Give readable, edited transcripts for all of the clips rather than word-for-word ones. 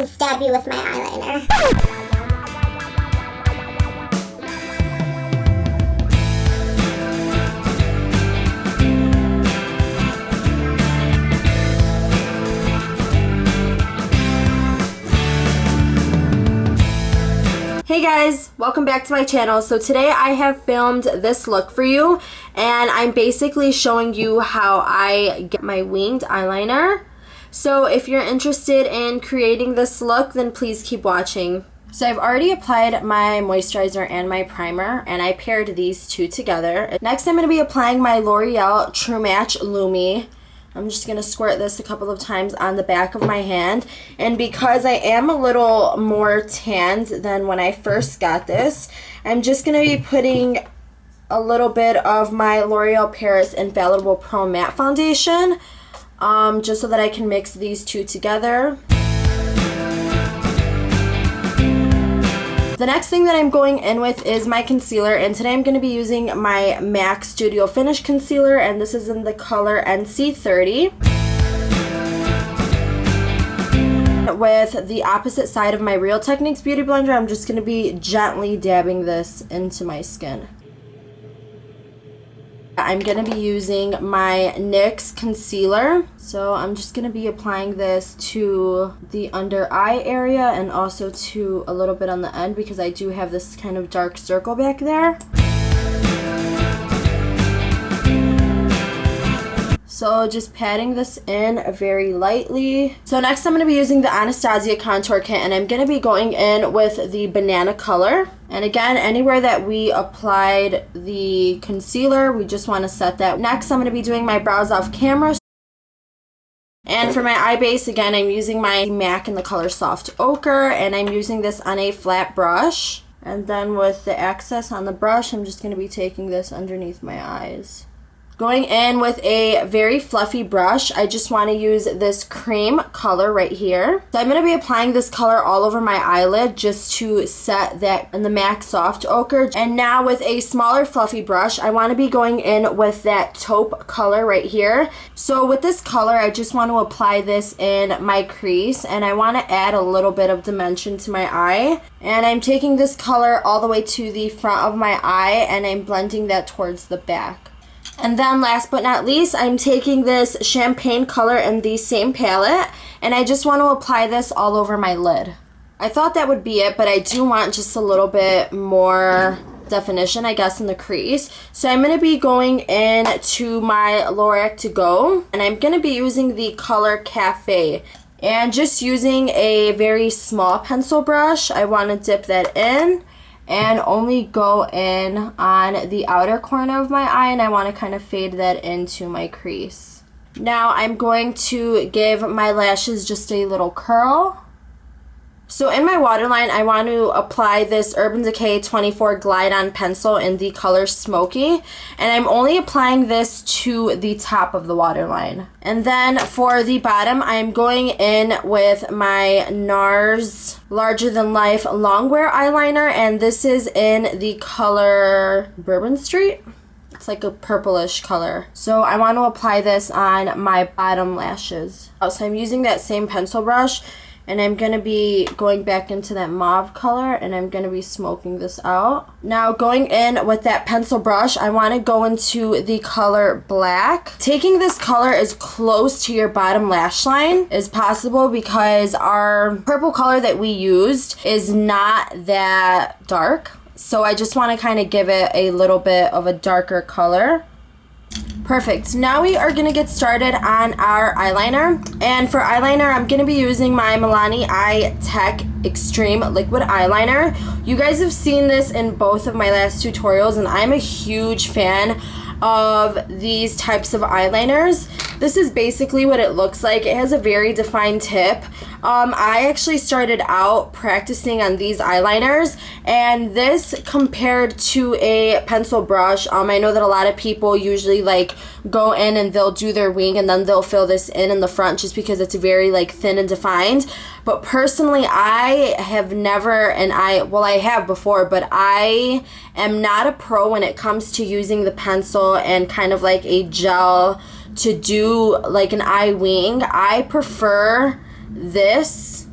and stab you with my eyeliner. Hey guys, welcome back to my channel. So today I have filmed this look for you, and I'm basically showing you how I get my winged eyeliner. So if you're interested in creating this look, then please keep watching. So I've already applied my moisturizer and my primer, and I paired these two together. Next I'm going to be applying my L'Oreal True Match Lumi. I'm just going to squirt this a couple of times on the back of my hand. And because I am a little more tanned than when I first got this, I'm just going to be putting a little bit of my L'Oreal Paris Infallible Pro Matte Foundation, just so that I can mix these two together. The next thing that I'm going in with is my concealer, and today I'm going to be using my MAC Studio Finish Concealer, and this is in the color NC30. With the opposite side of my Real Techniques Beauty Blender, I'm just going to be gently dabbing this into my skin. I'm going to be using my NYX concealer, so I'm just going to be applying this to the under eye area and also to a little bit on the end because I do have this kind of dark circle back there. So just patting this in very lightly. So next I'm going to be using the Anastasia Contour Kit, and I'm going to be going in with the banana color. And again, anywhere that we applied the concealer, we just want to set that. Next I'm going to be doing my brows off camera. And for my eye base, again, I'm using my MAC in the color Soft Ochre, and I'm using this on a flat brush. And then with the excess on the brush, I'm just going to be taking this underneath my eyes. Going in with a very fluffy brush, I just want to use this cream color right here. So I'm going to be applying this color all over my eyelid just to set that in the MAC Soft Ochre. And now with a smaller fluffy brush, I want to be going in with that taupe color right here. So with this color, I just want to apply this in my crease, and I want to add a little bit of dimension to my eye. And I'm taking this color all the way to the front of my eye, and I'm blending that towards the back. And then last but not least, I'm taking this champagne color in the same palette, and I just want to apply this all over my lid. I thought that would be it, but I do want just a little bit more definition, I guess, in the crease. So I'm going to be going in to my LORAC To Go, and I'm going to be using the color Cafe. And just using a very small pencil brush, I want to dip that in and only go in on the outer corner of my eye, and I want to kind of fade that into my crease. Now I'm going to give my lashes just a little curl. So in my waterline, I want to apply this Urban Decay 24 Glide On pencil in the color Smoky, and I'm only applying this to the top of the waterline. And then for the bottom, I'm going in with my NARS Larger Than Life Longwear eyeliner, and this is in the color Bourbon Street. It's like a purplish color. So I want to apply this on my bottom lashes. So I'm using that same pencil brush, and I'm going to be going back into that mauve color, and I'm going to be smoking this out. Now going in with that pencil brush, I want to go into the color Black. Taking this color as close to your bottom lash line as possible because our purple color that we used is not that dark. So I just want to kind of give it a little bit of a darker color. Perfect. Now we are going to get started on our eyeliner. And for eyeliner, I'm going to be using my Milani Eye Tech Extreme Liquid Eyeliner. You guys have seen this in both of my last tutorials, and I'm a huge fan of these types of eyeliners. This is basically what it looks like. It has a very defined tip. I actually started out practicing on these eyeliners, and this compared to a pencil brush, I know that a lot of people usually like go in and they'll do their wing and then they'll fill this in the front just because it's very like thin and defined. But personally, I have never, and I have before, but I am not a pro when it comes to using the pencil and kind of like a gel to do like an eye wing. I prefer this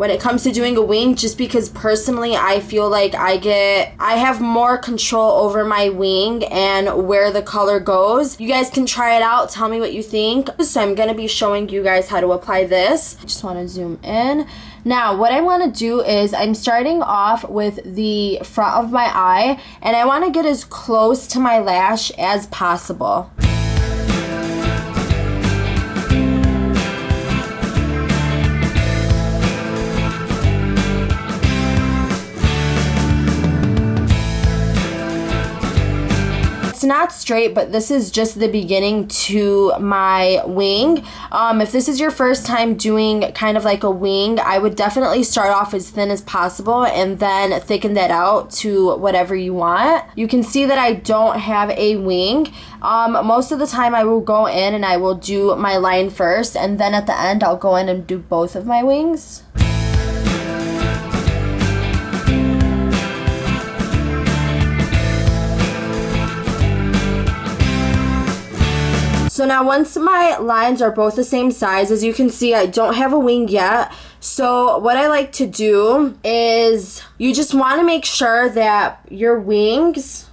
when it comes to doing a wing, just because personally I feel like I have more control over my wing and where the color goes. You guys can try it out, tell me what you think. So I'm gonna be showing you guys how to apply this. I just want to zoom in. Now what I want to do is I'm starting off with the front of my eye, and I want to get as close to my lash as possible. It's not straight, but this is just the beginning to my wing. If this is your first time doing kind of like a wing, I would definitely start off as thin as possible and then thicken that out to whatever you want. You can see that I don't have a wing. Most of the time I will go in and I will do my line first, and then at the end I'll go in and do both of my wings. So now once my lines are both the same size, as you can see, I don't have a wing yet. So what I like to do is you just want to make sure that your wings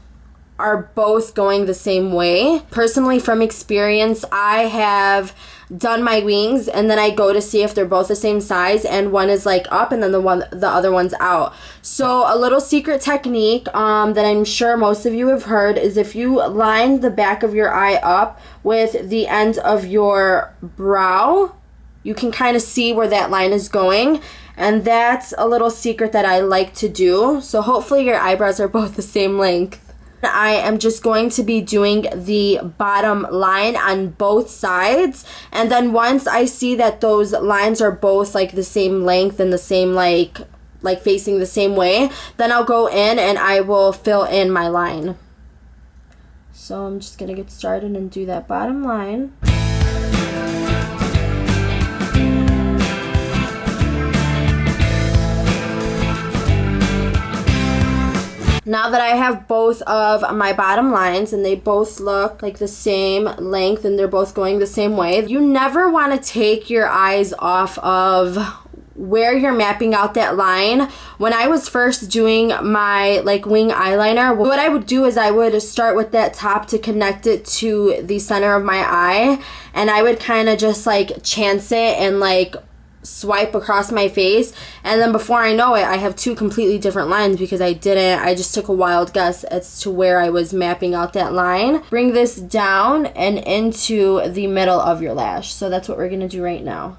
are both going the same way. Personally, from experience, I have done my wings and then I go to see if they're both the same size, and one is like up and then the other one's out. So a little secret technique that I'm sure most of you have heard is if you line the back of your eye up with the end of your brow, you can kind of see where that line is going, and that's a little secret that I like to do. So hopefully your eyebrows are both the same length. I am just going to be doing the bottom line on both sides, and then once I see that those lines are both like the same length and the same like facing the same way, then I'll go in and I will fill in my line. So I'm just gonna get started and do that bottom line. Now that I have both of my bottom lines and they both look like the same length and they're both going the same way, you never want to take your eyes off of where you're mapping out that line. When I was first doing my wing eyeliner, what I would do is I would start with that top to connect it to the center of my eye, and I would kind of just chance it and swipe across my face, and then before I know it I have two completely different lines because I just took a wild guess as to where I was mapping out that line. Bring this down and into the middle of your lash. So that's what we're gonna do right now.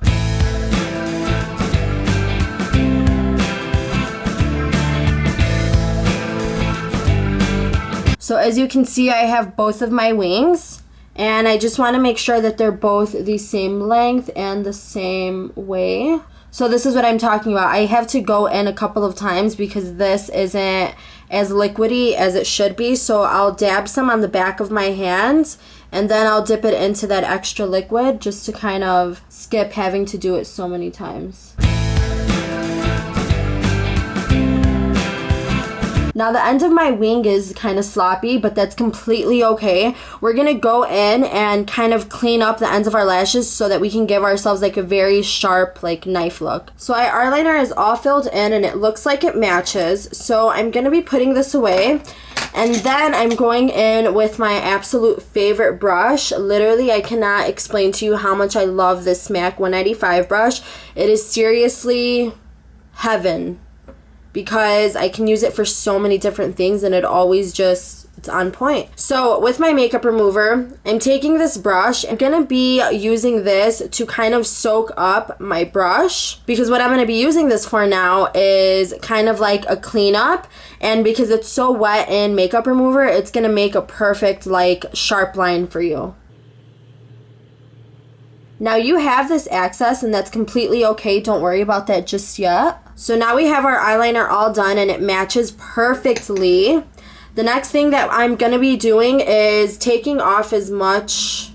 So as you can see, I have both of my wings, and I just want to make sure that they're both the same length and the same way. So this is what I'm talking about. I have to go in a couple of times because this isn't as liquidy as it should be. So I'll dab some on the back of my hand, and then I'll dip it into that extra liquid just to kind of skip having to do it so many times. Now the end of my wing is kind of sloppy, but that's completely okay. We're gonna go in and kind of clean up the ends of our lashes so that we can give ourselves a very sharp knife look. So our eyeliner is all filled in and it looks like it matches. So I'm gonna be putting this away, and then I'm going in with my absolute favorite brush. Literally, I cannot explain to you how much I love this MAC 195 brush. It is seriously heaven, because I can use it for so many different things and it always it's on point. So with my makeup remover, I'm taking this brush. I'm gonna be using this to kind of soak up my brush, because what I'm gonna be using this for now is kind of like a cleanup, and because it's so wet in makeup remover, it's gonna make a perfect sharp line for you. Now you have this access and that's completely okay. Don't worry about that just yet. So now we have our eyeliner all done and it matches perfectly. The next thing that I'm going to be doing is taking off as much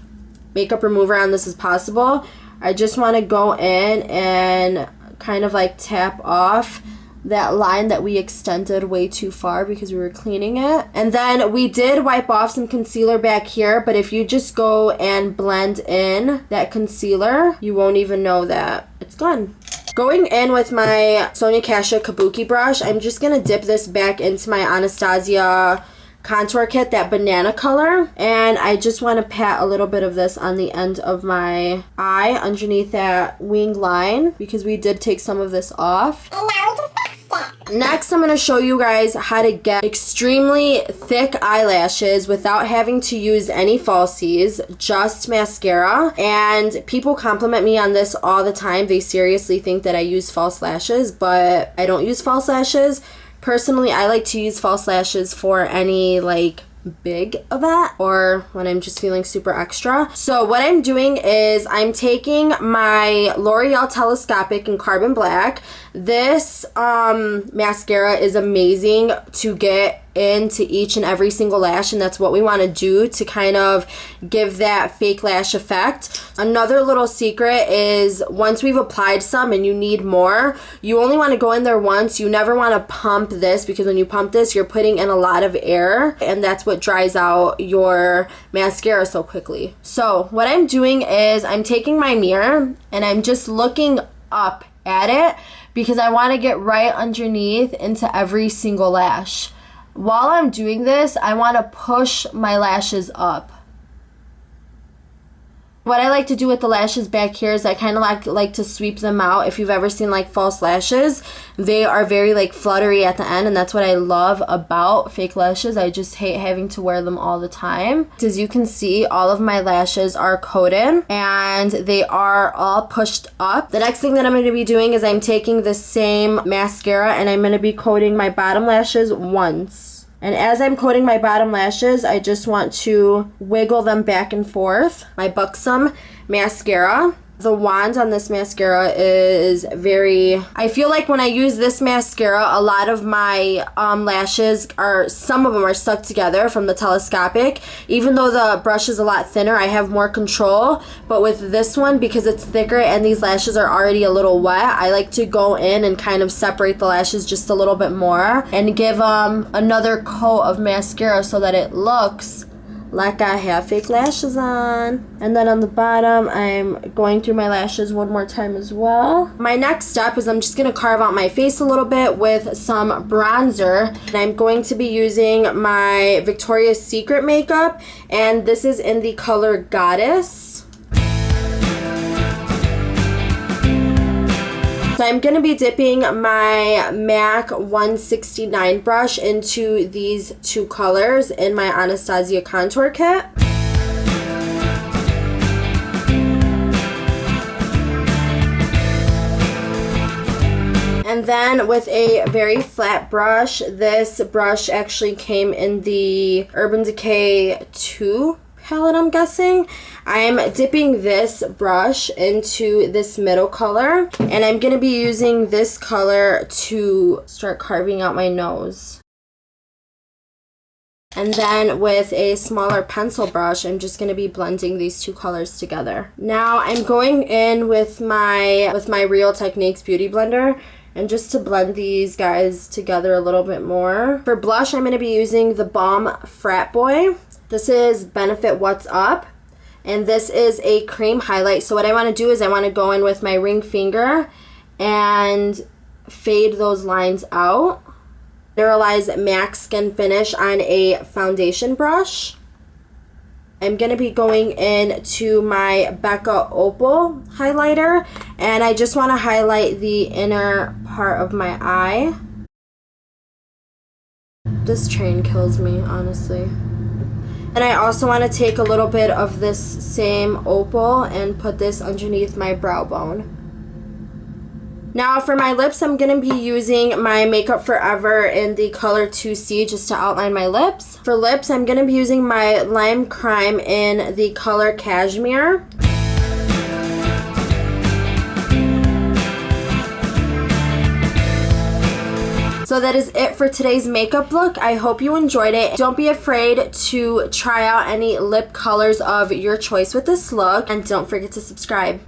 makeup remover on this as possible. I just want to go in and kind of tap off that line that we extended way too far because we were cleaning it. And then we did wipe off some concealer back here, but if you just go and blend in that concealer, you won't even know that it's gone. Going in with my Sonia Kashuk Kabuki brush, I'm just going to dip this back into my Anastasia contour kit, that banana color, and I just want to pat a little bit of this on the end of my eye underneath that wing line because we did take some of this off. Next, I'm going to show you guys how to get extremely thick eyelashes without having to use any falsies, just mascara. And people compliment me on this all the time. They seriously think that I use false lashes, but I don't use false lashes. Personally, I like to use false lashes for any like big event or when I'm just feeling super extra. So what I'm doing is I'm taking my L'Oreal Telescopic in Carbon Black. This mascara is amazing to get into each and every single lash, and that's what we want to do to kind of give that fake lash effect. Another little secret is once we've applied some and you need more, you only want to go in there once. You never want to pump this because when you pump this, you're putting in a lot of air, and that's what dries out your mascara so quickly. So what I'm doing is I'm taking my mirror and I'm just looking up at it because I want to get right underneath into every single lash. While I'm doing this, I want to push my lashes up. What I like to do with the lashes back here is I kind of like to sweep them out. If you've ever seen like false lashes, they are very like fluttery at the end, and that's what I love about fake lashes. I just hate having to wear them all the time. As you can see, all of my lashes are coated and they are all pushed up. The next thing that I'm going to be doing is I'm taking the same mascara and I'm going to be coating my bottom lashes once. And as I'm coating my bottom lashes, I just want to wiggle them back and forth. My BUXOM Mascara. The wand on this mascara is very... I feel like when I use this mascara, a lot of my lashes are... Some of them are stuck together from the Telescopic. Even though the brush is a lot thinner, I have more control. But with this one, because it's thicker and these lashes are already a little wet, I like to go in and kind of separate the lashes just a little bit more. And give another coat of mascara so that it looks like I have fake lashes on. And then on the bottom, I'm going through my lashes one more time as well. My next step is I'm just going to carve out my face a little bit with some bronzer. And I'm going to be using my Victoria's Secret makeup, and this is in the color Goddess. So I'm going to be dipping my MAC 169 brush into these two colors in my Anastasia contour kit. And then with a very flat brush, this brush actually came in the Urban Decay 2 palette, I'm guessing. I'm dipping this brush into this middle color, and I'm going to be using this color to start carving out my nose. And then with a smaller pencil brush, I'm just going to be blending these two colors together. Now I'm going in with my Real Techniques Beauty Blender, and just to blend these guys together a little bit more. For blush, I'm going to be using the Balm Frat Boy. This is Benefit What's Up, and this is a cream highlight. So what I want to do is I want to go in with my ring finger and fade those lines out. Mineralize Max Skin Finish on a foundation brush. I'm going to be going into my Becca Opal highlighter, and I just want to highlight the inner part of my eye. This train kills me, honestly. And I also want to take a little bit of this same opal and put this underneath my brow bone. Now for my lips, I'm going to be using my Makeup Forever in the color 2C just to outline my lips. For lips, I'm going to be using my Lime Crime in the color Cashmere. So that is it for today's makeup look. I hope you enjoyed it. Don't be afraid to try out any lip colors of your choice with this look, and don't forget to subscribe.